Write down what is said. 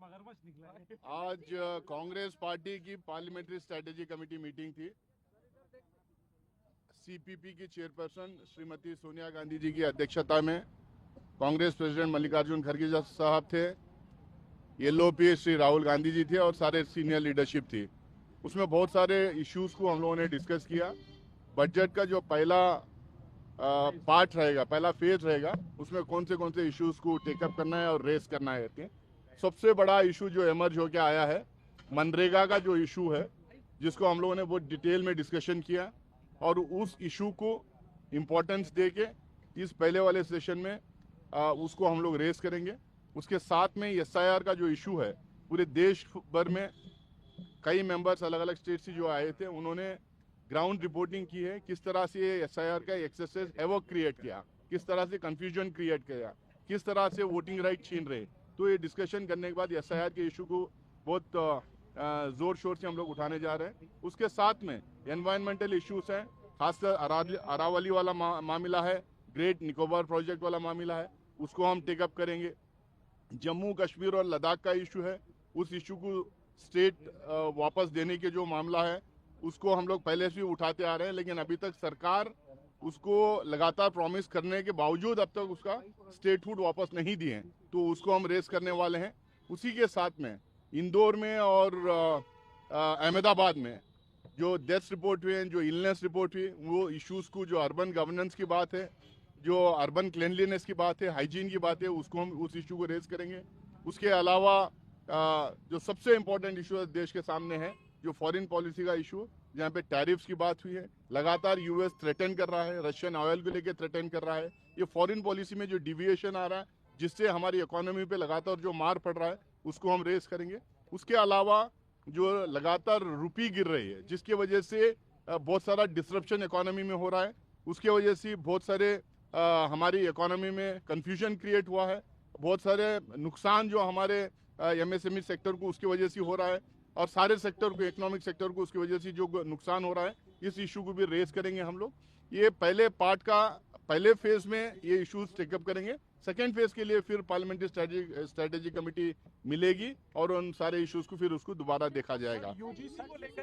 मगरमच्छ निकला है। आज कांग्रेस पार्टी की पार्लियामेंट्री स्ट्रेटेजी कमेटी मीटिंग थी। सीपीपी की चेयरपर्सन श्रीमती सोनिया गांधी जी की अध्यक्षता में कांग्रेस प्रेसिडेंट मल्लिकार्जुन खड़गे साहब थे, एलओपी श्री राहुल गांधी जी थे और सारे सीनियर लीडरशिप थी। उसमें बहुत सारे इश्यूज को हम लोगों ने डिस्कस किया। बजट का जो पहला पार्ट रहेगा, पहला फेज रहेगा, उसमें कौन से इश्यूज को टेकअप करना है और रेस करना है। सबसे बड़ा इशू जो एमर्ज होकर आया है मनरेगा का जो इशू है, जिसको हम लोगों ने बहुत डिटेल में डिस्कशन किया और उस इशू को इम्पोर्टेंस दे के इस पहले वाले सेशन में उसको हम लोग रेस करेंगे। उसके साथ में एसआईआर का जो इशू है, पूरे देश भर में कई मेंबर्स अलग अलग स्टेट से जो आए थे, उन्होंने ग्राउंड रिपोर्टिंग की है, किस तरह से एसआईआर का एक्सेसेस एवोक क्रिएट किया, किस तरह से कंफ्यूजन क्रिएट किया, किस तरह से वोटिंग राइट छीन रहे। तो ये डिस्कशन करने के बाद एसआईआर के इशू को बहुत जोर शोर से हम लोग उठाने जा रहे हैं। उसके साथ में एनवायरमेंटल इश्यूज हैं, खासकर अरावली वाला मामला है, ग्रेट निकोबार प्रोजेक्ट वाला मामला है, उसको हम टेकअप करेंगे। जम्मू कश्मीर और लद्दाख का इशू है, उस इशू को स्टेट वापस देने के जो मामला है उसको हम लोग पहले से उठाते आ रहे हैं, लेकिन अभी तक सरकार उसको लगातार प्रॉमिस करने के बावजूद अब तक उसका स्टेटहुड वापस नहीं दिए हैं, तो उसको हम रेस करने वाले हैं। उसी के साथ में इंदौर में और अहमदाबाद में जो डेथ रिपोर्ट हुए हैं, जो इलनेस रिपोर्ट हुई, वो इश्यूज को, जो अर्बन गवर्नेंस की बात है, जो अर्बन क्लिनलीनेस की बात है, हाइजीन की बात है, उसको हम उस इशू को रेज करेंगे। उसके अलावा जो सबसे इम्पोर्टेंट इशू देश के सामने है, जो फॉरेन पॉलिसी का इशू, जहाँ पे टैरिफ्स की बात हुई है, लगातार यूएस थ्रेटन कर रहा है, रशियन ऑयल को लेकर थ्रेटन कर रहा है। ये फॉरेन पॉलिसी में जो डिविएशन आ रहा है, जिससे हमारी इकोनॉमी पे लगातार जो मार पड़ रहा है, उसको हम रेस करेंगे। उसके अलावा जो लगातार रुपी गिर रही है, जिसकी वजह से बहुत सारा डिसरप्शन इकोनॉमी में हो रहा है, उसके वजह से बहुत सारे हमारी इकोनॉमी में कंफ्यूजन क्रिएट हुआ है, बहुत सारे नुकसान जो हमारे एमएसएमई सेक्टर को उसकी वजह से हो रहा है, और सारे सेक्टर को, इकोनॉमिक सेक्टर को उसकी वजह से जो नुकसान हो रहा है, इस इशू को भी रेस करेंगे हम लोग। ये पहले पार्ट का पहले फेज में ये इश्यूज टेकअप करेंगे। सेकेंड फेज के लिए फिर पार्लियामेंट्री स्ट्रेटेजी कमेटी मिलेगी और उन सारे इश्यूज को फिर उसको दोबारा देखा जाएगा। यूजीसी को लेकर